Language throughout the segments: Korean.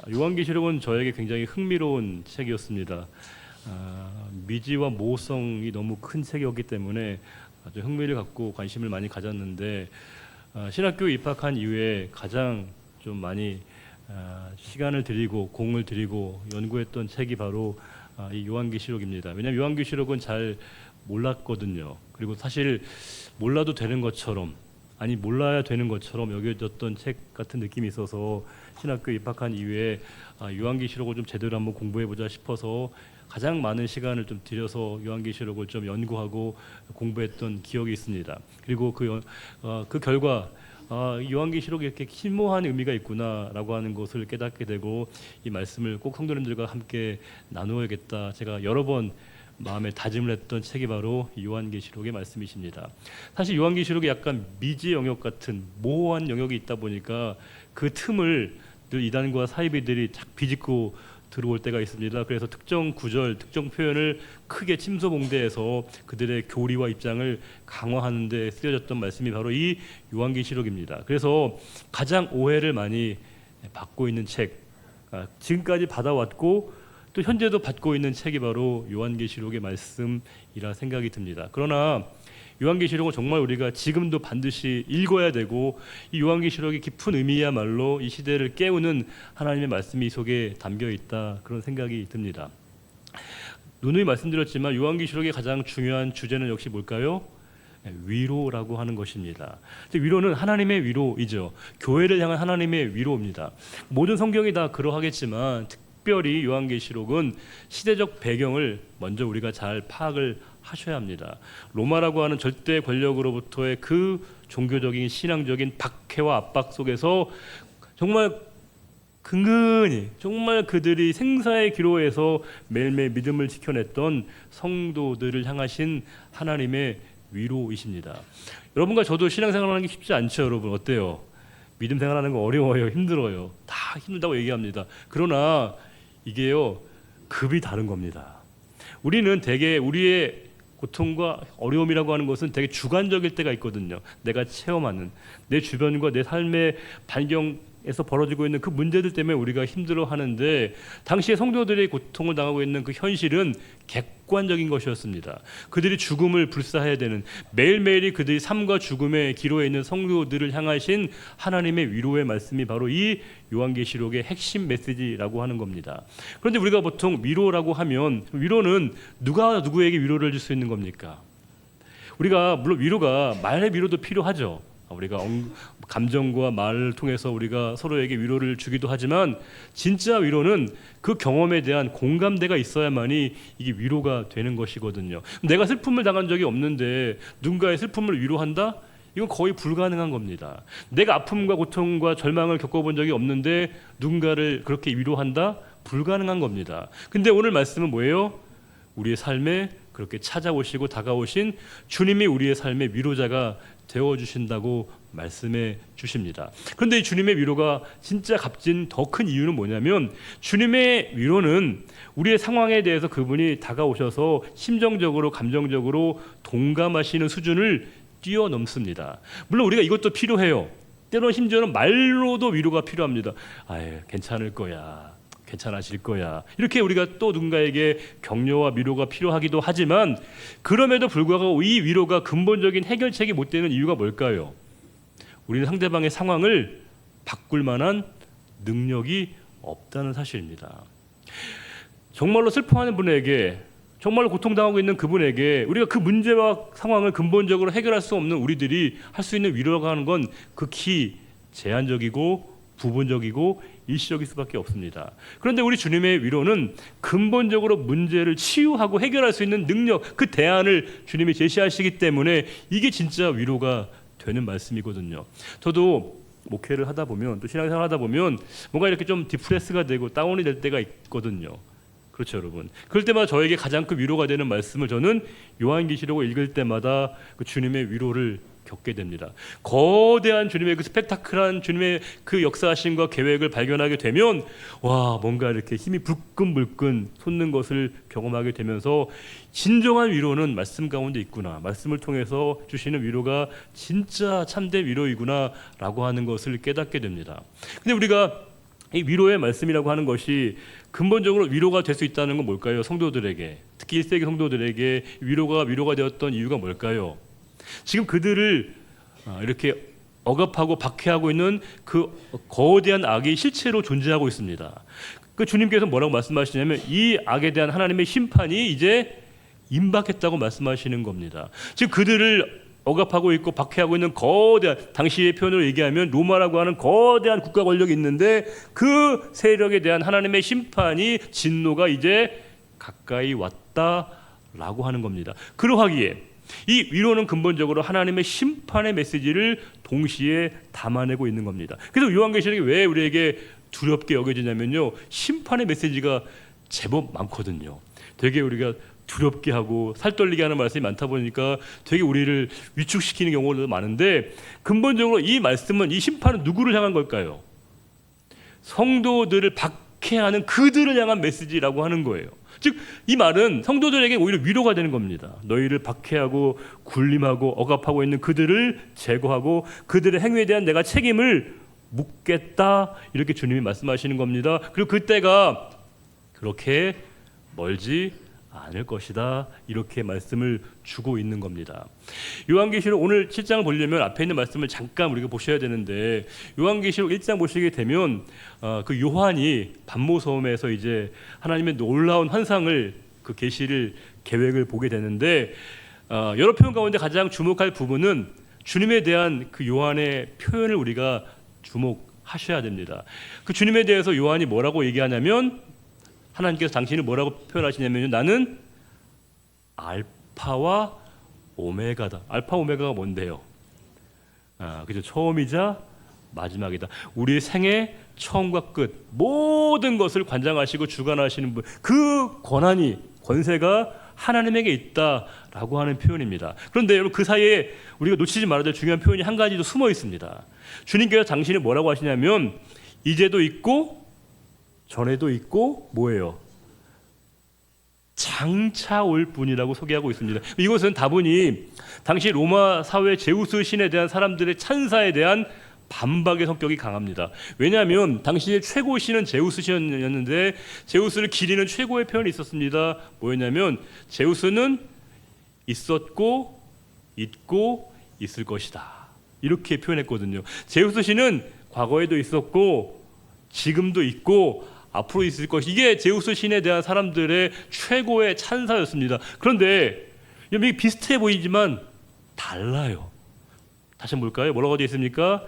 요한계시록은 저에게 굉장히 흥미로운 책이었습니다. 미지와 모호성이 너무 큰 책이었기 때문에 아주 흥미를 갖고 관심을 많이 가졌는데 신학교에 입학한 이후에 가장 좀 많이 시간을 들이고 공을 들이고 연구했던 책이 바로 이 요한계시록입니다. 왜냐하면 요한계시록은 잘 몰랐거든요. 그리고 사실 몰라도 되는 것처럼 아니 몰라야 되는 것처럼 여겨졌던 책 같은 느낌이 있어서 신학교에 입학한 이후에 요한계시록을 좀 제대로 한번 공부해보자 싶어서 가장 많은 시간을 좀 들여서 요한계시록을 좀 연구하고 공부했던 기억이 있습니다. 그리고 그 결과 요한계시록에 이렇게 심오한 의미가 있구나라고 하는 것을 깨닫게 되고 이 말씀을 꼭 성도님들과 함께 나누어야겠다. 제가 여러 번 마음에 다짐을 했던 책이 바로 요한계시록의 말씀이십니다. 사실 요한계시록이 약간 미지 영역 같은 모호한 영역이 있다 보니까 그 틈을 늘 이단과 사이비들이 착 비집고 들어올 때가 있습니다. 그래서 특정 구절, 특정 표현을 크게 침소봉대해서 그들의 교리와 입장을 강화하는 데 쓰여졌던 말씀이 바로 이 요한계시록입니다. 그래서 가장 오해를 많이 받고 있는 책, 지금까지 받아왔고 또 현재도 받고 있는 책이 바로 요한계시록의 말씀이라 생각이 듭니다. 그러나 요한계시록은 정말 우리가 지금도 반드시 읽어야 되고 이 요한계시록의 깊은 의미야말로 이 시대를 깨우는 하나님의 말씀이 이 속에 담겨 있다, 그런 생각이 듭니다. 누누이 말씀드렸지만 요한계시록의 가장 중요한 주제는 역시 뭘까요? 위로라고 하는 것입니다. 위로는 하나님의 위로이죠. 교회를 향한 하나님의 위로입니다. 모든 성경이 다 그러하겠지만 특별히 요한계시록은 시대적 배경을 먼저 우리가 잘 파악을 하셔야 합니다. 로마라고 하는 절대 권력으로부터의 그 종교적인 신앙적인 박해와 압박 속에서 정말 근근히 정말 그들이 생사의 기로에서 매일매일 믿음을 지켜냈던 성도들을 향하신 하나님의 위로이십니다. 여러분과 저도 신앙생활하는 게 쉽지 않죠. 여러분 어때요? 믿음 생활하는 거 어려워요, 힘들어요. 다 힘들다고 얘기합니다. 그러나 이게요, 급이 다른 겁니다. 우리는 대개 우리의 고통과 어려움이라고 하는 것은 되게 주관적일 때가 있거든요. 내가 체험하는 내 주변과 내 삶의 반경에서 벌어지고 있는 그 문제들 때문에 우리가 힘들어하는데 당시에 성도들의 고통을 당하고 있는 그 현실은 객관적인 것이었습니다. 그들이 죽음을 불사해야 되는, 매일매일이 그들이 삶과 죽음의 기로에 있는 성도들을 향하신 하나님의 위로의 말씀이 바로 이 요한계시록의 핵심 메시지라고 하는 겁니다. 그런데 우리가 보통 위로라고 하면 위로는 누가 누구에게 위로를 줄 수 있는 겁니까? 우리가 물론 위로가 말의 위로도 필요하죠. 우리가 감정과 말을 통해서 우리가 서로에게 위로를 주기도 하지만 진짜 위로는 그 경험에 대한 공감대가 있어야만이 이게 위로가 되는 것이거든요. 내가 슬픔을 당한 적이 없는데 누군가의 슬픔을 위로한다? 이건 거의 불가능한 겁니다. 내가 아픔과 고통과 절망을 겪어본 적이 없는데 누군가를 그렇게 위로한다? 불가능한 겁니다. 근데 오늘 말씀은 뭐예요? 우리의 삶에 그렇게 찾아오시고 다가오신 주님이 우리의 삶의 위로자가 되어주신다고 말씀해 주십니다. 그런데 이 주님의 위로가 진짜 값진 더 큰 이유는 뭐냐면 주님의 위로는 우리의 상황에 대해서 그분이 다가오셔서 심정적으로 감정적으로 동감하시는 수준을 뛰어넘습니다. 물론 우리가 이것도 필요해요. 때로는 심지어는 말로도 위로가 필요합니다. 아유, 괜찮을 거야, 괜찮아질 거야, 이렇게 우리가 또 누군가에게 격려와 위로가 필요하기도 하지만 그럼에도 불구하고 이 위로가 근본적인 해결책이 못 되는 이유가 뭘까요? 우리는 상대방의 상황을 바꿀 만한 능력이 없다는 사실입니다. 정말로 슬퍼하는 분에게, 정말로 고통당하고 있는 그분에게 우리가 그 문제와 상황을 근본적으로 해결할 수 없는 우리들이 할 수 있는 위로라고 하는 건 극히 제한적이고 부분적이고 일시적일 수밖에 없습니다. 그런데 우리 주님의 위로는 근본적으로 문제를 치유하고 해결할 수 있는 능력, 그 대안을 주님이 제시하시기 때문에 이게 진짜 위로가 되는 말씀이거든요. 저도 목회를 하다 보면 또 신앙생활 하다 보면 뭔가 이렇게 좀 디프레스가 되고 다운이 될 때가 있거든요. 그렇죠, 여러분. 그럴 때마다 저에게 가장 큰 위로가 되는 말씀을 저는 요한계시록을 읽을 때마다 그 주님의 위로를 겪게 됩니다. 거대한 주님의 그 스펙타클한 주님의 그 역사하심과 계획을 발견하게 되면 와, 뭔가 이렇게 힘이 불끈불끈 솟는 것을 경험하게 되면서 진정한 위로는 말씀 가운데 있구나, 말씀을 통해서 주시는 위로가 진짜 참된 위로이구나 라고 하는 것을 깨닫게 됩니다. 근데 우리가 이 위로의 말씀이라고 하는 것이 근본적으로 위로가 될 수 있다는 건 뭘까요? 성도들에게, 특히 1세기 성도들에게 위로가 되었던 이유가 뭘까요? 지금 그들을 이렇게 억압하고 박해하고 있는 그 거대한 악이 실체로 존재하고 있습니다. 그 주님께서 뭐라고 말씀하시냐면 이 악에 대한 하나님의 심판이 이제 임박했다고 말씀하시는 겁니다. 지금 그들을 억압하고 있고 박해하고 있는 거대한, 당시의 표현으로 얘기하면 로마라고 하는 거대한 국가 권력이 있는데 그 세력에 대한 하나님의 심판이, 진노가 이제 가까이 왔다라고 하는 겁니다. 그러하기에 이 위로는 근본적으로 하나님의 심판의 메시지를 동시에 담아내고 있는 겁니다. 그래서 요한계시록이 왜 우리에게 두렵게 여겨지냐면요, 심판의 메시지가 제법 많거든요. 되게 우리가 두렵게 하고 살떨리게 하는 말씀이 많다 보니까 되게 우리를 위축시키는 경우가 많은데, 근본적으로 이 말씀은, 이 심판은 누구를 향한 걸까요? 성도들을 박해하는 그들을 향한 메시지라고 하는 거예요. 즉 이 말은 성도들에게 오히려 위로가 되는 겁니다. 너희를 박해하고 굴림하고 억압하고 있는 그들을 제거하고 그들의 행위에 대한 내가 책임을 묻겠다, 이렇게 주님이 말씀하시는 겁니다. 그리고 그때가 그렇게 멀지 않을 것이다, 이렇게 말씀을 주고 있는 겁니다. 요한계시록 오늘 7장을 보려면 앞에 있는 말씀을 잠깐 우리가 보셔야 되는데, 요한계시록 1장 보시게 되면 그 요한이 반모섬에서 이제 하나님의 놀라운 환상을, 그 계시를, 계획을 보게 되는데, 여러 표현 가운데 가장 주목할 부분은 주님에 대한 그 요한의 표현을 우리가 주목하셔야 됩니다. 그 주님에 대해서 요한이 뭐라고 얘기하냐면, 하나님께서 당신을 뭐라고 표현하시냐면 나는 알파와 오메가다. 알파 오메가가 뭔데요? 그죠? 처음이자 마지막이다. 우리의 생애 처음과 끝, 모든 것을 관장하시고 주관하시는 분, 그 권한이, 권세가 하나님에게 있다라고 하는 표현입니다. 그런데 여러분, 그 사이에 우리가 놓치지 말아야 될 중요한 표현이 한 가지 더 숨어 있습니다. 주님께서 당신이 뭐라고 하시냐면 이제도 있고 전에도 있고 뭐예요? 장차 올 분이라고 소개하고 있습니다. 이것은 다분히 당시 로마 사회 제우스 신에 대한 사람들의 찬사에 대한 반박의 성격이 강합니다. 왜냐하면 당시의 최고 신은 제우스 신이었는데 제우스를 기리는 최고의 표현이 있었습니다. 뭐였냐면 제우스는 있었고 있고 있을 것이다, 이렇게 표현했거든요. 제우스 신은 과거에도 있었고 지금도 있고 앞으로 있을 것이, 이게 제우스 신에 대한 사람들의 최고의 찬사였습니다. 그런데 여기 비슷해 보이지만 달라요. 다시 한번 볼까요? 뭐라고 되어 있습니까?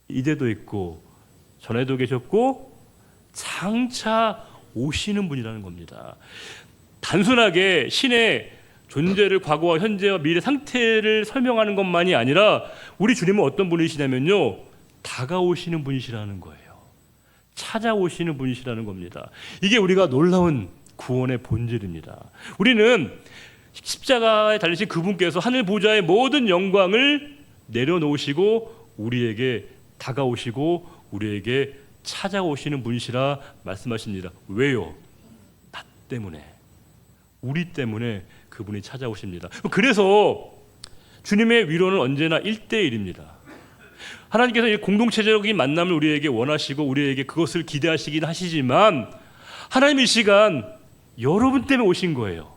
이제도 있고 전에도 계셨고 장차 오시는 분이라는 겁니다. 단순하게 신의 존재를 과거와 현재와 미래 상태를 설명하는 것만이 아니라 우리 주님은 어떤 분이시냐면요, 다가오시는 분이시라는 거예요. 찾아오시는 분이시라는 겁니다. 이게 우리가 놀라운 구원의 본질입니다. 우리는 십자가에 달리신 그분께서 하늘 보좌의 모든 영광을 내려놓으시고 우리에게 다가오시고 우리에게 찾아오시는 분이시라 말씀하십니다. 왜요? 나 때문에, 우리 때문에 그분이 찾아오십니다. 그래서 주님의 위로는 언제나 1대1입니다. 하나님께서 이 공동체적인 만남을 우리에게 원하시고 우리에게 그것을 기대하시긴 하시지만 하나님 이 시간 여러분 때문에 오신 거예요.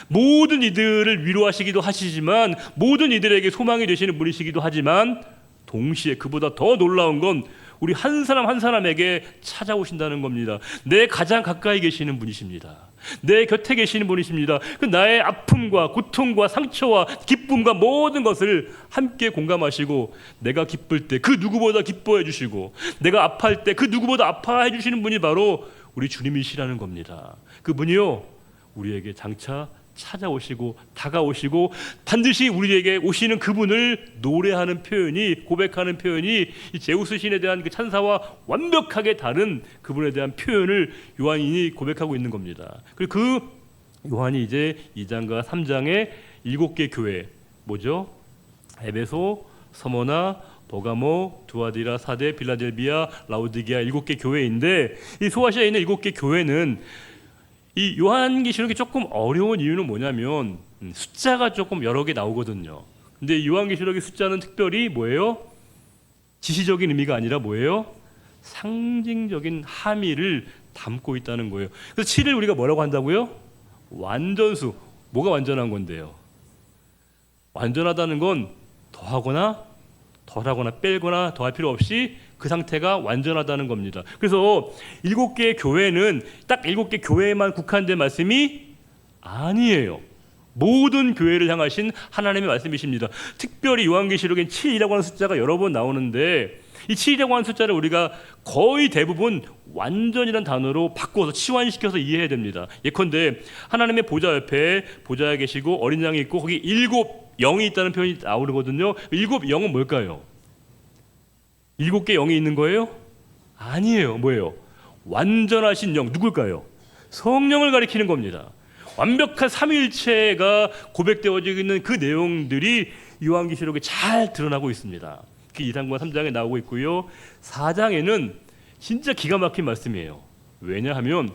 모든 이들을 위로하시기도 하시지만 모든 이들에게 소망이 되시는 분이시기도 하지만 동시에 그보다 더 놀라운 건 우리 한 사람 한 사람에게 찾아오신다는 겁니다. 내 가장 가까이 계시는 분이십니다. 내 곁에 계시는 분이십니다. 그 나의 아픔과 고통과 상처와 기쁨과 모든 것을 함께 공감하시고 내가 기쁠 때 그 누구보다 기뻐해 주시고 내가 아파할 때 그 누구보다 아파해 주시는 분이 바로 우리 주님이시라는 겁니다. 그분이요, 우리에게 장차 찾아오시고 다가오시고 반드시 우리에게 오시는 그분을 노래하는 표현이, 고백하는 표현이 이 제우스 신에 대한 그 찬사와 완벽하게 다른 그분에 대한 표현을 요한이 고백하고 있는 겁니다. 그리고 그 요한이 이제 2장과 3장의 7개 교회, 뭐죠? 에베소, 서머나, 버가모, 두아디라, 사데, 빌라델비아, 라오디게아 7개 교회인데 이 소아시아에 있는 7개 교회는 이 요한계시록이 조금 어려운 이유는 뭐냐면 숫자가 조금 여러 개 나오거든요. 근데 요한계시록의 숫자는 특별히 뭐예요? 지시적인 의미가 아니라 뭐예요? 상징적인 함의를 담고 있다는 거예요. 그래서 7을 우리가 뭐라고 한다고요? 완전수. 뭐가 완전한 건데요? 완전하다는 건 더하거나 덜하거나 빼거나 더할 필요 없이 그 상태가 완전하다는 겁니다. 그래서 7개의 교회는 딱 7개 교회에만 국한된 말씀이 아니에요. 모든 교회를 향하신 하나님의 말씀이십니다. 특별히 요한계시록엔 7이라고 하는 숫자가 여러 번 나오는데 이 7이라고 하는 숫자를 우리가 거의 대부분 완전이라는 단어로 바꿔서 치환시켜서 이해해야 됩니다. 예컨대 하나님의 보좌 옆에 보좌에 계시고 어린 양이 있고 거기 7 영이 있다는 표현이 나오거든요. 7 영은 뭘까요? 7개 영이 있는 거예요? 아니에요. 뭐예요? 완전하신 영, 누굴까요? 성령을 가리키는 겁니다. 완벽한 삼위일체가 고백되어지고 있는 그 내용들이 요한계시록에 잘 드러나고 있습니다. 그 2장과 3장에 나오고 있고요. 4장에는 진짜 기가 막힌 말씀이에요. 왜냐하면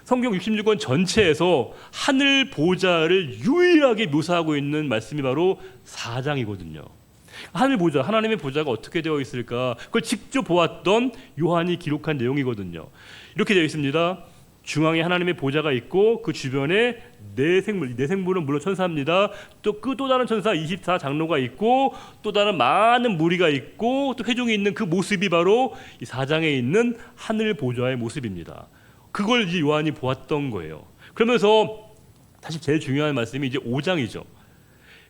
성경 66권 전체에서 하늘 보좌를 유일하게 묘사하고 있는 말씀이 바로 4장이거든요. 하늘 보좌, 하나님의 보좌가 어떻게 되어 있을까? 그걸 직접 보았던 요한이 기록한 내용이거든요. 이렇게 되어 있습니다. 중앙에 하나님의 보좌가 있고 그 주변에 네 생물은 물론 천사입니다. 또 다른 천사 24장로가 있고 또 다른 많은 무리가 있고 또 회중이 있는 그 모습이 바로 이 4장에 있는 하늘 보좌의 모습입니다. 그걸 이제 요한이 보았던 거예요. 그러면서 다시 제일 중요한 말씀이 이제 5장이죠.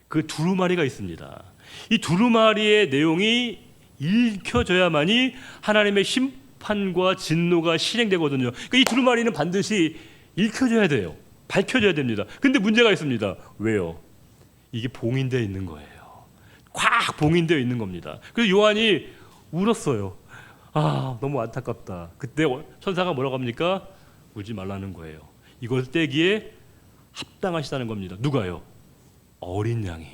그 두루마리가 있습니다. 이 두루마리의 내용이 읽혀져야만이 하나님의 심판과 진노가 실행되거든요. 그러니까 이 두루마리는 반드시 읽혀져야 돼요. 밝혀져야 됩니다. 근데 문제가 있습니다. 왜요? 이게 봉인되어 있는 거예요. 꽉 봉인되어 있는 겁니다. 그래서 요한이 울었어요. 아, 너무 안타깝다. 그때 천사가 뭐라고 합니까? 울지 말라는 거예요. 이걸 떼기에 합당하시다는 겁니다. 누가요? 어린 양이.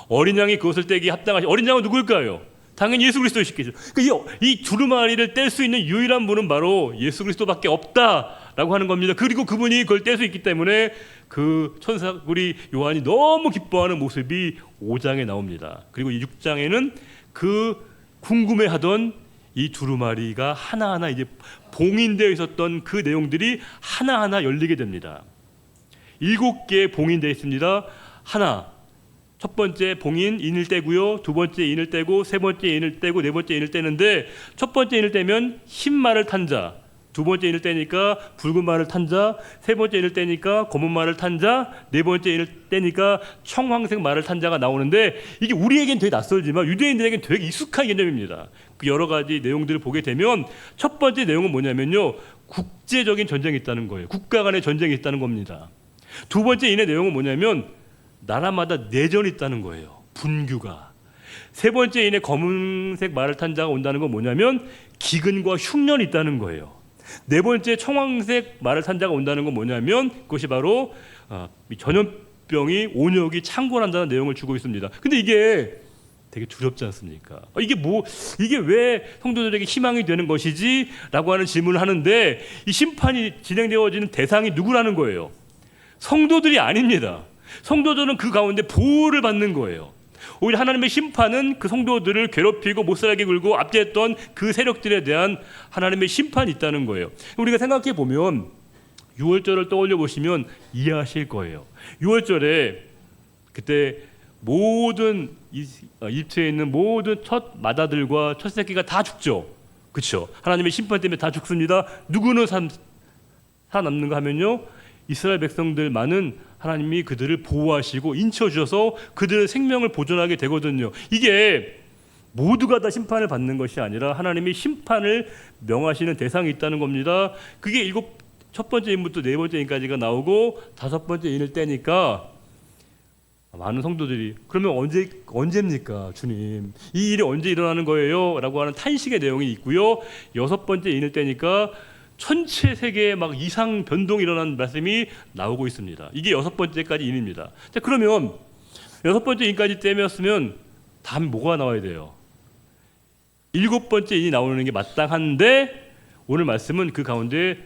어린 양이 그것을 떼기에 합당하시. 어린 양은 누굴까요? 당연히 예수 그리스도시겠죠. 그러니까 이 두루마리를 뗄 수 있는 유일한 분은 바로 예수 그리스도밖에 없다라고 하는 겁니다. 그리고 그분이 그걸 뗄 수 있기 때문에 그 천사 우리 요한이 너무 기뻐하는 모습이 5장에 나옵니다. 그리고 6장에는 그 궁금해하던 이 두루마리가 하나하나 이제 봉인되어 있었던 그 내용들이 하나하나 열리게 됩니다. 7개 봉인되어 있습니다. 하나, 첫 번째 봉인 인을 떼고요. 두 번째 인을 떼고 세 번째 인을 떼고 네 번째 인을 떼는데 첫 번째 인을 떼면 흰 말을 탄 자, 두 번째 인을 떼니까 붉은 말을 탄 자, 세 번째 인을 떼니까 검은 말을 탄 자, 네 번째 인을 떼니까 청황색 말을 탄 자가 나오는데 이게 우리에겐 되게 낯설지만 유대인들에겐 되게 익숙한 개념입니다. 그 여러 가지 내용들을 보게 되면 첫 번째 내용은 뭐냐면요. 국제적인 전쟁이 있다는 거예요. 국가 간의 전쟁이 있다는 겁니다. 두 번째 인의 내용은 뭐냐면 나라마다 내전이 있다는 거예요. 분규가. 세 번째 인의 검은색 말을 탄 자가 온다는 건 뭐냐면 기근과 흉년이 있다는 거예요. 네 번째 청황색 말을 탄 자가 온다는 건 뭐냐면 그것이 바로 전염병이 온역이 창궐한다는 내용을 주고 있습니다. 근데 이게 되게 두렵지 않습니까? 이게 왜 성도들에게 희망이 되는 것이지? 라고 하는 질문을 하는데 이 심판이 진행되어지는 대상이 누구라는 거예요? 성도들이 아닙니다. 성도들은 그 가운데 보호를 받는 거예요. 오히려 하나님의 심판은 그 성도들을 괴롭히고 못살게 굴고 압제했던 그 세력들에 대한 하나님의 심판이 있다는 거예요. 우리가 생각해 보면 6월절을 떠올려 보시면 이해하실 거예요. 6월절에 그때 모든 이집트에 있는 모든 첫 마다들과 첫 새끼가 다 죽죠. 그렇죠? 하나님의 심판 때문에 다 죽습니다. 누구는 살아남는가 하면요. 이스라엘 백성들만은 하나님이 그들을 보호하시고 인쳐주셔서 그들의 생명을 보존하게 되거든요. 이게 모두가 다 심판을 받는 것이 아니라 하나님이 심판을 명하시는 대상이 있다는 겁니다. 그게 첫 번째 인부터 네 번째 인까지가 나오고 다섯 번째 인을 떼니까 많은 성도들이 그러면 언제입니까 주님? 이 일이 언제 일어나는 거예요? 라고 하는 탄식의 내용이 있고요. 여섯 번째 인을 떼니까 천체 세계에 막 이상 변동이 일어나는 말씀이 나오고 있습니다. 이게 여섯 번째까지 인입니다. 자, 그러면 여섯 번째 인까지 떼었으면 다음에 뭐가 나와야 돼요? 일곱 번째 인이 나오는 게 마땅한데 오늘 말씀은 그 가운데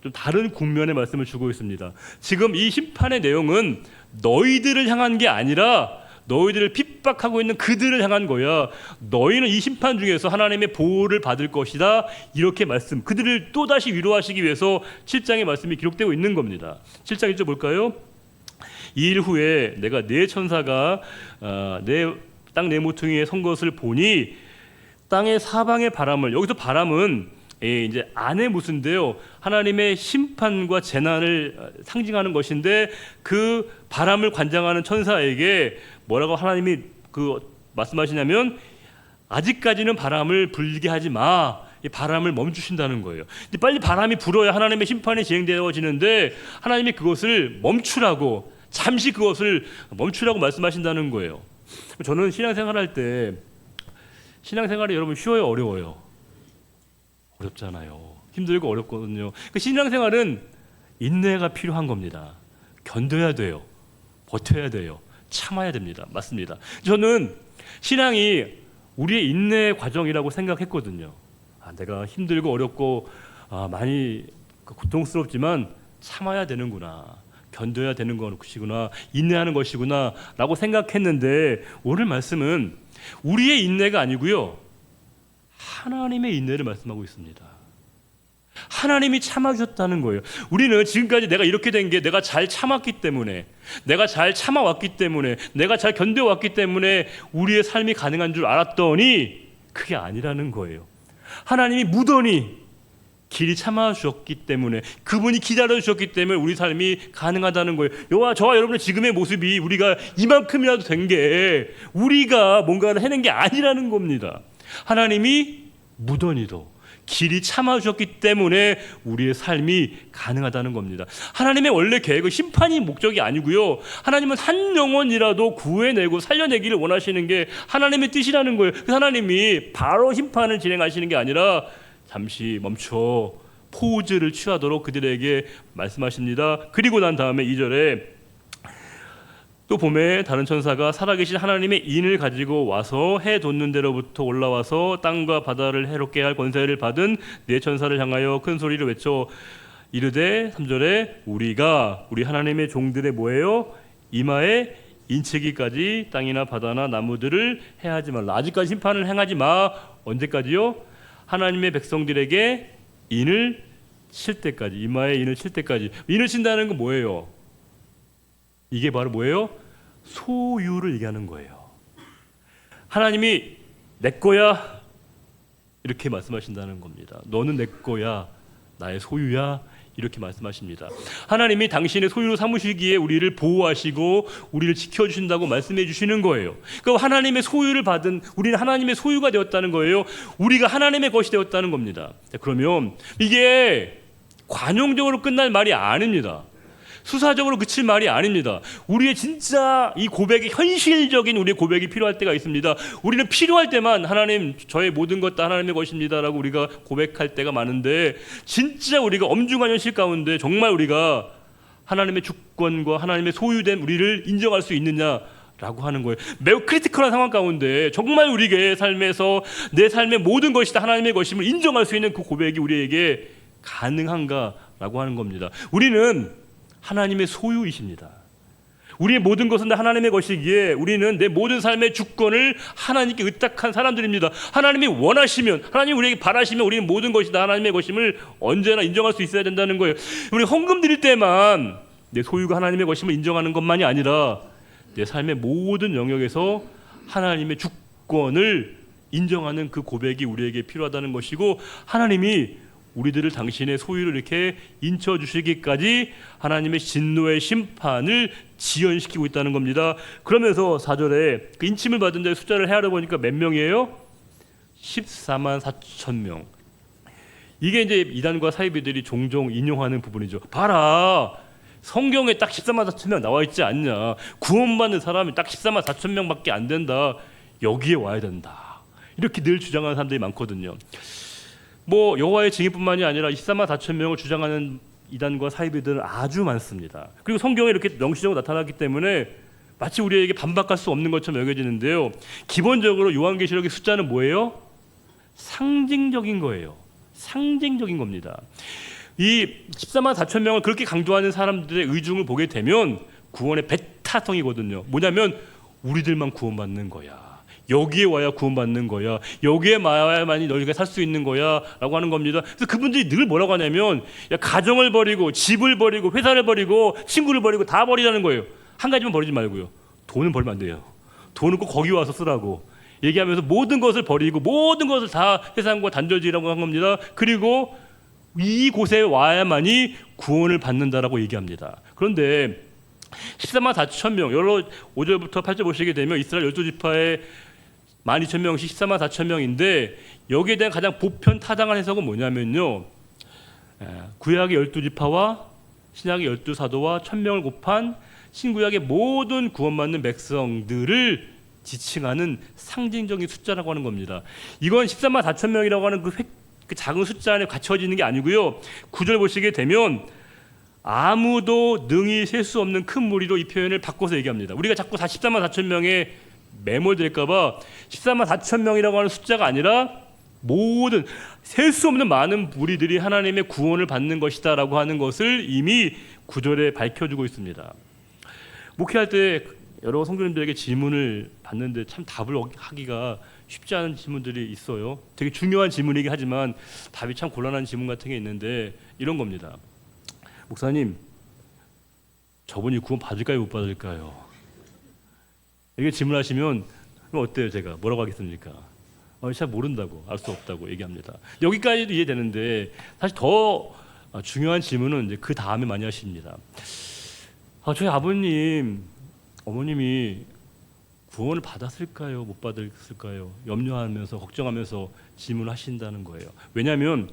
좀 다른 국면의 말씀을 주고 있습니다. 지금 이 심판의 내용은 너희들을 향한 게 아니라 너희들을 핍박하고 있는 그들을 향한 거야. 너희는 이 심판 중에서 하나님의 보호를 받을 것이다. 이렇게 말씀, 그들을 또다시 위로하시기 위해서 7장의 말씀이 기록되고 있는 겁니다. 7장 1절 볼까요? 이 일 후에 내가 네 천사가 땅 네 모퉁이에 선 것을 보니 땅의 사방의 바람을, 여기서 바람은 이제 안의 무슨데요, 하나님의 심판과 재난을 상징하는 것인데, 그 바람을 관장하는 천사에게 뭐라고 하나님이 말씀하시냐면, 아직까지는 바람을 불게 하지 마. 이 바람을 멈추신다는 거예요. 근데 빨리 바람이 불어야 하나님의 심판이 진행되어지는데 하나님이 그것을 멈추라고, 잠시 그것을 멈추라고 말씀하신다는 거예요. 저는 신앙생활할 때, 신앙생활이 여러분 쉬워요, 어려워요? 어렵잖아요. 힘들고 어렵거든요. 그 신앙생활은 인내가 필요한 겁니다. 견뎌야 돼요. 버텨야 돼요. 참아야 됩니다. 맞습니다. 저는 신앙이 우리의 인내의 과정이라고 생각했거든요. 내가 힘들고 어렵고 많이 고통스럽지만 참아야 되는구나, 견뎌야 되는 것이구나, 인내하는 것이구나 라고 생각했는데, 오늘 말씀은 우리의 인내가 아니고요, 하나님의 인내를 말씀하고 있습니다. 하나님이 참아주셨다는 거예요. 우리는 지금까지 내가 이렇게 된 게 내가 잘 참았기 때문에, 내가 잘 참아왔기 때문에, 내가 잘 견뎌왔기 때문에 우리의 삶이 가능한 줄 알았더니 그게 아니라는 거예요. 하나님이 무던히 길이 참아주셨기 때문에, 그분이 기다려주셨기 때문에 우리 삶이 가능하다는 거예요. 저와 여러분의 지금의 모습이 우리가 이만큼이라도 된 게 우리가 뭔가를 해낸 게 아니라는 겁니다. 하나님이 무던히도 길이 참아주셨기 때문에 우리의 삶이 가능하다는 겁니다. 하나님의 원래 계획은 심판이 목적이 아니고요, 하나님은 한 영혼이라도 구해내고 살려내기를 원하시는 게 하나님의 뜻이라는 거예요. 그래서 하나님이 바로 심판을 진행하시는 게 아니라 잠시 멈춰 포즈를 취하도록 그들에게 말씀하십니다. 그리고 난 다음에 2절에 또 봄에 다른 천사가 살아계신 하나님의 인을 가지고 와서 해 돋는 데로부터 올라와서 땅과 바다를 해롭게 할 권세를 받은 네 천사를 향하여 큰 소리를 외쳐 이르되, 3절에 우리 하나님의 종들의 뭐예요? 이마에 인치기까지 땅이나 바다나 나무들을 해하지 말라. 아직까지 심판을 행하지 마. 언제까지요? 하나님의 백성들에게 인을 칠 때까지, 이마에 인을 칠 때까지. 인을 친다는 건 뭐예요? 이게 바로 뭐예요? 소유를 얘기하는 거예요. 하나님이 내 거야 이렇게 말씀하신다는 겁니다. 너는 내 거야, 나의 소유야, 이렇게 말씀하십니다. 하나님이 당신의 소유로 삼으시기에 우리를 보호하시고 우리를 지켜주신다고 말씀해 주시는 거예요. 그러니까 하나님의 소유를 받은, 우리는 하나님의 소유가 되었다는 거예요. 우리가 하나님의 것이 되었다는 겁니다. 그러면 이게 관용적으로 끝날 말이 아닙니다. 수사적으로 그칠 말이 아닙니다. 우리의 진짜 이 고백이, 현실적인 우리의 고백이 필요할 때가 있습니다. 우리는 필요할 때만 하나님, 저의 모든 것 다 하나님의 것입니다 라고 우리가 고백할 때가 많은데, 진짜 우리가 엄중한 현실 가운데 정말 우리가 하나님의 주권과 하나님의 소유된 우리를 인정할 수 있느냐라고 하는 거예요. 매우 크리티컬한 상황 가운데 정말 우리의 삶에서 내 삶의 모든 것이 다 하나님의 것임을 인정할 수 있는 그 고백이 우리에게 가능한가라고 하는 겁니다. 우리는 하나님의 소유이십니다. 우리의 모든 것은 다 하나님의 것이기에 우리는 내 모든 삶의 주권을 하나님께 의탁한 사람들입니다. 하나님이 원하시면, 하나님이 우리에게 바라시면 우리는 모든 것이 다 하나님의 것임을 언제나 인정할 수 있어야 된다는 거예요. 우리 헌금 드릴 때만 내 소유가 하나님의 것임을 인정하는 것만이 아니라 내 삶의 모든 영역에서 하나님의 주권을 인정하는 그 고백이 우리에게 필요하다는 것이고, 하나님이 우리들을 당신의 소유를 이렇게 인쳐주시기까지 하나님의 진노의 심판을 지연시키고 있다는 겁니다. 그러면서 4절에 그 인침을 받은 자의 숫자를 헤아려 보니까 몇 명이에요? 14만 4천 명. 이게 이제 이단과 사이비들이 종종 인용하는 부분이죠. 봐라, 성경에 딱 14만 4천 명 나와 있지 않냐, 구원받는 사람이 딱 14만 4천 명밖에 안 된다, 여기에 와야 된다, 이렇게 늘 주장하는 사람들이 많거든요. 뭐 여호와의 증인뿐만이 아니라 14만 4천 명을 주장하는 이단과 사이비들은 아주 많습니다. 그리고 성경에 이렇게 명시적으로 나타났기 때문에 마치 우리에게 반박할 수 없는 것처럼 여겨지는데요. 기본적으로 요한계시록의 숫자는 뭐예요? 상징적인 거예요. 상징적인 겁니다. 이 14만 4천 명을 그렇게 강조하는 사람들의 의중을 보게 되면 구원의 배타성이거든요. 뭐냐면 우리들만 구원받는 거야. 여기에 와야 구원받는 거야. 여기에 와야만이 너희가 살 수 있는 거야 라고 하는 겁니다. 그래서 그분들이 늘 뭐라고 하냐면 야, 가정을 버리고 집을 버리고 회사를 버리고 친구를 버리고 다 버리라는 거예요. 한 가지만 버리지 말고요. 돈은 버리면 안 돼요. 돈은 꼭 거기 와서 쓰라고 얘기하면서 모든 것을 버리고 모든 것을 다 세상과 단절지라고 한 겁니다. 그리고 이곳에 와야만이 구원을 받는다라고 얘기합니다. 그런데 14만 4천 명, 여러 5절부터 8절 보시게 되면 이스라엘 12지파의 12,000명씩 14만 4천 명인데 여기에 대한 가장 보편 타당한 해석은 뭐냐면요, 구약의 12지파와 신약의 12사도와 1,000명을 곱한 신구약의 모든 구원받는 백성들을 지칭하는 상징적인 숫자라고 하는 겁니다. 이건 14만 4천 명이라고 하는 그 작은 숫자 안에 갇혀져 있는 게 아니고요, 9절 보시게 되면 아무도 능히 셀 수 없는 큰 무리로 이 표현을 바꿔서 얘기합니다. 우리가 자꾸 14만 4천 명에 매몰될까 봐 14만 4천 명이라고 하는 숫자가 아니라 모든 셀 수 없는 많은 무리들이 하나님의 구원을 받는 것이다 라고 하는 것을 이미 9절에 밝혀주고 있습니다. 목회할 때 여러 성도님들에게 질문을 받는데 참 답을 하기가 쉽지 않은 질문들이 있어요. 되게 중요한 질문이긴 하지만 답이 참 곤란한 질문 같은 게 있는데 이런 겁니다. 목사님, 저분이 구원 받을까요 못 받을까요? 이렇게 질문하시면 그럼 어때요? 제가 뭐라고 하겠습니까? 잘 모른다고, 알 수 없다고 얘기합니다. 여기까지도 이해되는데 사실 더 중요한 질문은 이제 그 다음에 많이 하십니다. 저희 아버님, 어머님이 구원을 받았을까요? 못 받았을까요? 염려하면서 걱정하면서 질문하신다는 거예요. 왜냐하면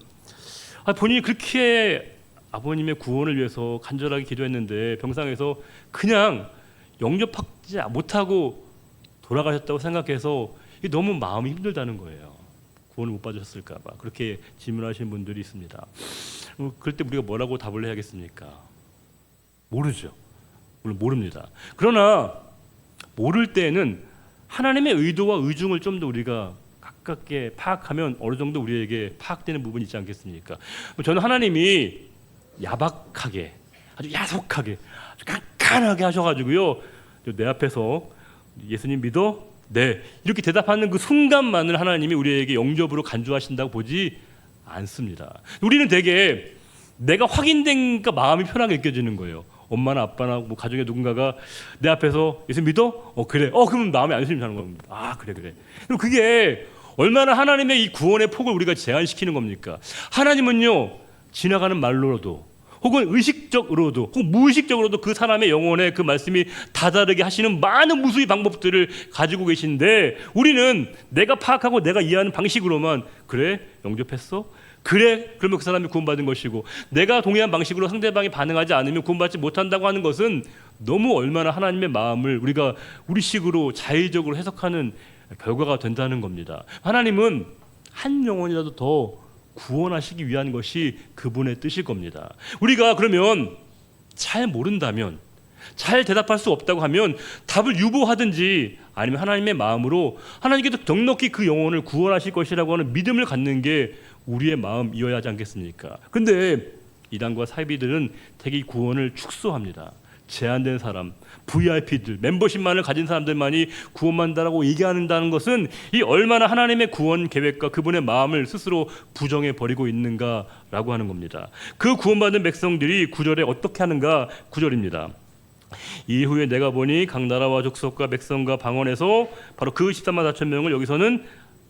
본인이 그렇게 아버님의 구원을 위해서 간절하게 기도했는데 병상에서 그냥 영접하지 못하고 돌아가셨다고 생각해서 너무 마음이 힘들다는 거예요. 구원을 못 받으셨을까 봐 그렇게 질문하시는 분들이 있습니다. 그럴 때 우리가 뭐라고 답을 해야겠습니까? 모르죠. 물론 모릅니다. 그러나 모를 때는 하나님의 의도와 의중을 좀 더 우리가 가깝게 파악하면 어느 정도 우리에게 파악되는 부분이 있지 않겠습니까? 저는 하나님이 야박하게, 아주 야속하게, 아주 깐깐하게 하셔가지고요, 내 앞에서 예수님 믿어? 네, 이렇게 대답하는 그 순간만을 하나님이 우리에게 영접으로 간주하신다고 보지 않습니다. 우리는 되게 내가 확인되니까 마음이 편하게 느껴지는 거예요. 엄마나 아빠나 뭐 가족의 누군가가 내 앞에서 예수 믿어? 그래. 그러면 마음이 안심이 사는 겁니다. 그래. 그럼 그게 얼마나 하나님의 이 구원의 폭을 우리가 제한시키는 겁니까? 하나님은요, 지나가는 말로도 혹은 의식적으로도 혹은 무의식적으로도 그 사람의 영혼에 그 말씀이 다다르게 하시는 많은 무수의 방법들을 가지고 계신데 우리는 내가 파악하고 내가 이해하는 방식으로만 그래? 영접했어? 그래? 그러면 그 사람이 구원받은 것이고 내가 동의한 방식으로 상대방이 반응하지 않으면 구원받지 못한다고 하는 것은 너무 얼마나 하나님의 마음을 우리가 우리식으로 자의적으로 해석하는 결과가 된다는 겁니다. 하나님은 한 영혼이라도 더 구원하시기 위한 것이 그분의 뜻일 겁니다. 우리가 그러면 잘 모른다면, 잘 대답할 수 없다고 하면 답을 유보하든지 아니면 하나님의 마음으로 하나님께서 넉넉히 그 영혼을 구원하실 것이라고 하는 믿음을 갖는 게 우리의 마음이어야 하지 않겠습니까? 근데 이단과 사이비들은 되게 이 구원을 축소합니다. 제한된 사람, VIP들, 멤버십만을 가진 사람들만이 구원받는다라고 얘기한다는 것은 이 얼마나 하나님의 구원 계획과 그분의 마음을 스스로 부정해 버리고 있는가라고 하는 겁니다. 그 구원받은 백성들이 9절에 어떻게 하는가? 9절입니다. 이후에 내가 보니 각 나라와 족속과 백성과 방언에서 바로 그 14만 4천 명을 여기서는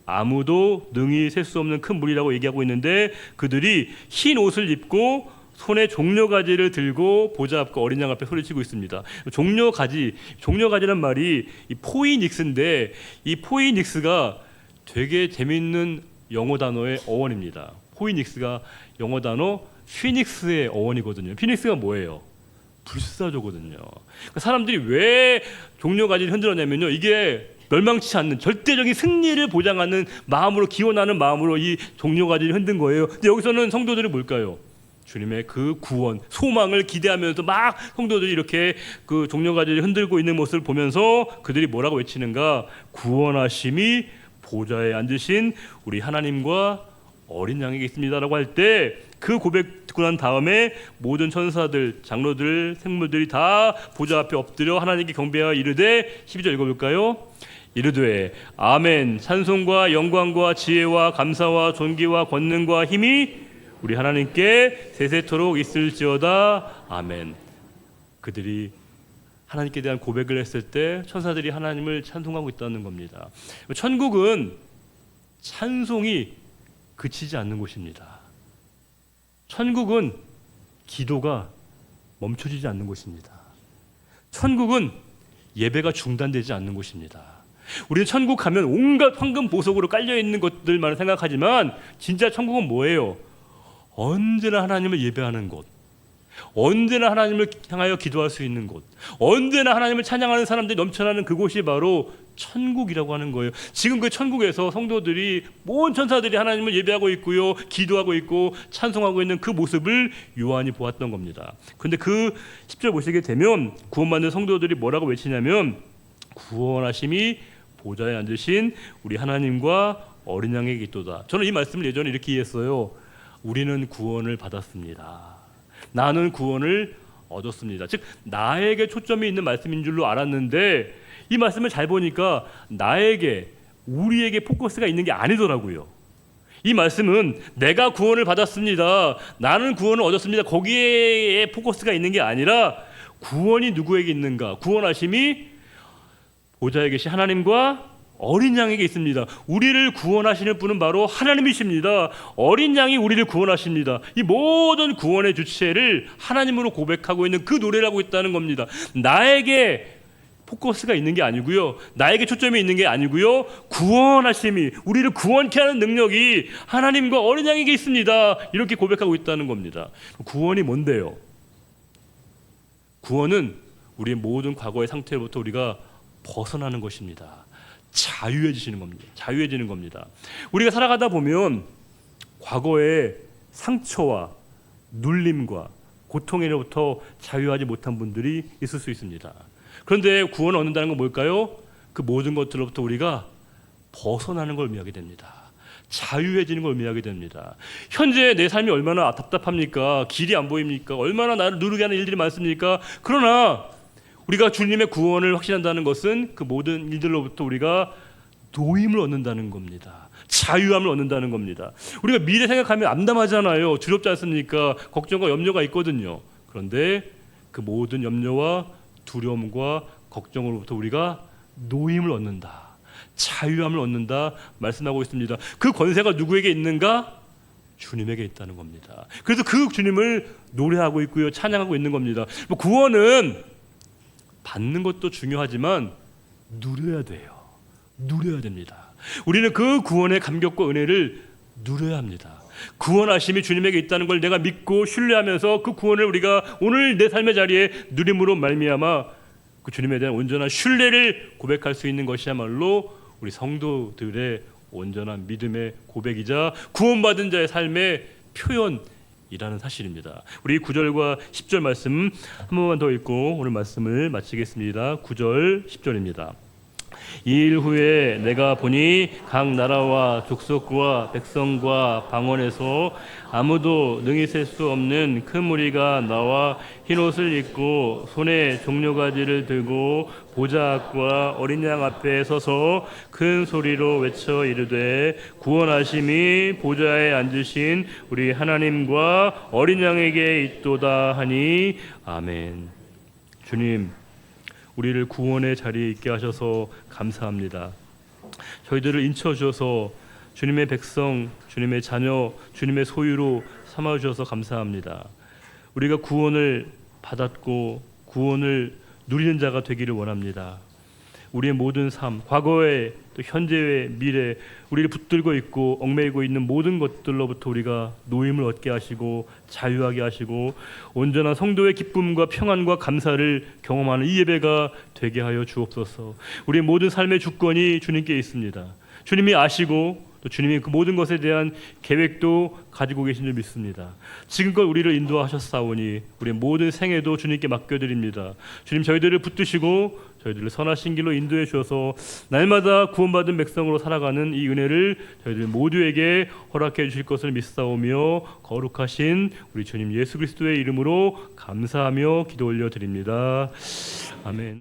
아무도 능히 셀 수 없는 큰 무리라고 얘기하고 있는데 그들이 흰 옷을 입고 손에 종려가지를 들고 보좌 앞과 어린 양 앞에 소리치고 있습니다. 종려가지란 말이 이 포이닉스인데 이 포이닉스가 되게 재미있는 영어 단어의 어원입니다. 포이닉스가 영어 단어 피닉스의 어원이거든요. 피닉스가 뭐예요? 불사조거든요. 그러니까 사람들이 왜 종려가지를 흔들었냐면요, 이게 멸망치 않는 절대적인 승리를 보장하는 마음으로, 기원하는 마음으로 이 종려가지를 흔든 거예요. 근데 여기서는 성도들이 뭘까요? 주님의 그 구원, 소망을 기대하면서 막 성도들이 이렇게 그 종려가지를 흔들고 있는 모습을 보면서 그들이 뭐라고 외치는가? 구원하심이 보좌에 앉으신 우리 하나님과 어린 양에게 있습니다라고 할 때 그 고백 듣고 난 다음에 모든 천사들, 장로들, 생물들이 다 보좌 앞에 엎드려 하나님께 경배하여 이르되 12절 읽어볼까요? 이르되 아멘 찬송과 영광과 지혜와 감사와 존귀와 권능과 힘이 우리 하나님께 세세토록 있을지어다. 아멘. 그들이 하나님께 대한 고백을 했을 때 천사들이 하나님을 찬송하고 있다는 겁니다. 천국은 찬송이 그치지 않는 곳입니다. 천국은 기도가 멈춰지지 않는 곳입니다. 천국은 예배가 중단되지 않는 곳입니다. 우리는 천국 가면 온갖 황금 보석으로 깔려있는 것들만 생각하지만 진짜 천국은 뭐예요? 언제나 하나님을 예배하는 곳, 언제나 하나님을 향하여 기도할 수 있는 곳, 언제나 하나님을 찬양하는 사람들이 넘쳐나는 그곳이 바로 천국이라고 하는 거예요. 지금 그 천국에서 성도들이 모든 천사들이 하나님을 예배하고 있고요, 기도하고 있고 찬송하고 있는 그 모습을 요한이 보았던 겁니다. 그런데 그 10절 보시게 되면 구원받는 성도들이 뭐라고 외치냐면 구원하심이 보좌에 앉으신 우리 하나님과 어린 양에게 있도다. 저는 이 말씀을 예전에 이렇게 이해했어요. 우리는 구원을 받았습니다. 나는 구원을 얻었습니다. 즉 나에게 초점이 있는 말씀인 줄로 알았는데 이 말씀을 잘 보니까 나에게, 우리에게 포커스가 있는 게 아니더라고요. 이 말씀은 내가 구원을 받았습니다, 나는 구원을 얻었습니다, 거기에 포커스가 있는 게 아니라 구원이 누구에게 있는가? 구원하심이 보좌에 계신 하나님과 어린 양에게 있습니다. 우리를 구원하시는 분은 바로 하나님이십니다. 어린 양이 우리를 구원하십니다. 이 모든 구원의 주체를 하나님으로 고백하고 있는 그 노래를 하고 있다는 겁니다. 나에게 포커스가 있는 게 아니고요, 나에게 초점이 있는 게 아니고요, 구원하심이, 우리를 구원케 하는 능력이 하나님과 어린 양에게 있습니다. 이렇게 고백하고 있다는 겁니다. 구원이 뭔데요? 구원은 우리의 모든 과거의 상태로부터 우리가 벗어나는 것입니다. 자유해지시는 겁니다. 자유해지는 겁니다. 우리가 살아가다 보면 과거의 상처와 눌림과 고통으로부터 자유하지 못한 분들이 있을 수 있습니다. 그런데 구원을 얻는다는 건 뭘까요? 그 모든 것들로부터 우리가 벗어나는 걸 의미하게 됩니다. 자유해지는 걸 의미하게 됩니다. 현재 내 삶이 얼마나 답답합니까? 길이 안 보입니까? 얼마나 나를 누르게 하는 일들이 많습니까? 그러나 우리가 주님의 구원을 확신한다는 것은 그 모든 일들로부터 우리가 노임을 얻는다는 겁니다. 자유함을 얻는다는 겁니다. 우리가 미래 생각하면 암담하잖아요. 두렵지 않습니까? 걱정과 염려가 있거든요. 그런데 그 모든 염려와 두려움과 걱정으로부터 우리가 노임을 얻는다, 자유함을 얻는다 말씀하고 있습니다. 그 권세가 누구에게 있는가? 주님에게 있다는 겁니다. 그래서 그 주님을 노래하고 있고요, 찬양하고 있는 겁니다. 구원은 받는 것도 중요하지만 누려야 돼요. 누려야 됩니다. 우리는 그 구원의 감격과 은혜를 누려야 합니다. 구원하심이 주님에게 있다는 걸 내가 믿고 신뢰하면서 그 구원을 우리가 오늘 내 삶의 자리에 누림으로 말미암아 그 주님에 대한 온전한 신뢰를 고백할 수 있는 것이야말로 우리 성도들의 온전한 믿음의 고백이자 구원받은 자의 삶의 표현이라는 사실입니다. 우리 9절과 10절 말씀 한 번만 더 읽고 오늘 말씀을 마치겠습니다. 9절 10절입니다. 이 일 후에 내가 보니 각 나라와 족속과 백성과 방언에서 아무도 능히 셀 수 없는 큰 무리가 나와 흰옷을 입고 손에 종려가지를 들고 보좌 앞과 어린 양 앞에 서서 큰 소리로 외쳐 이르되 구원하심이 보좌에 앉으신 우리 하나님과 어린 양에게 있도다 하니 아멘. 주님, 우리를 구원의 자리에 있게 하셔서 감사합니다. 저희들을 인쳐주셔서 주님의 백성, 주님의 자녀, 주님의 소유로 삼아주셔서 감사합니다. 우리가 구원을 받았고 구원을 누리는 자가 되기를 원합니다. 우리의 모든 삶, 과거의 또 현재의 미래, 우리를 붙들고 있고 얽매이고 있는 모든 것들로부터 우리가 노임을 얻게 하시고 자유하게 하시고 온전한 성도의 기쁨과 평안과 감사를 경험하는 이 예배가 되게 하여 주옵소서. 우리의 모든 삶의 주권이 주님께 있습니다. 주님이 아시고 또 주님이 그 모든 것에 대한 계획도 가지고 계신 줄 믿습니다. 지금껏 우리를 인도하셨사오니 우리의 모든 생애도 주님께 맡겨드립니다. 주님, 저희들을 붙드시고 저희들을 선하신 길로 인도해 주셔서 날마다 구원받은 백성으로 살아가는 이 은혜를 저희들 모두에게 허락해 주실 것을 믿사오며 거룩하신 우리 주님 예수 그리스도의 이름으로 감사하며 기도 올려드립니다. 아멘.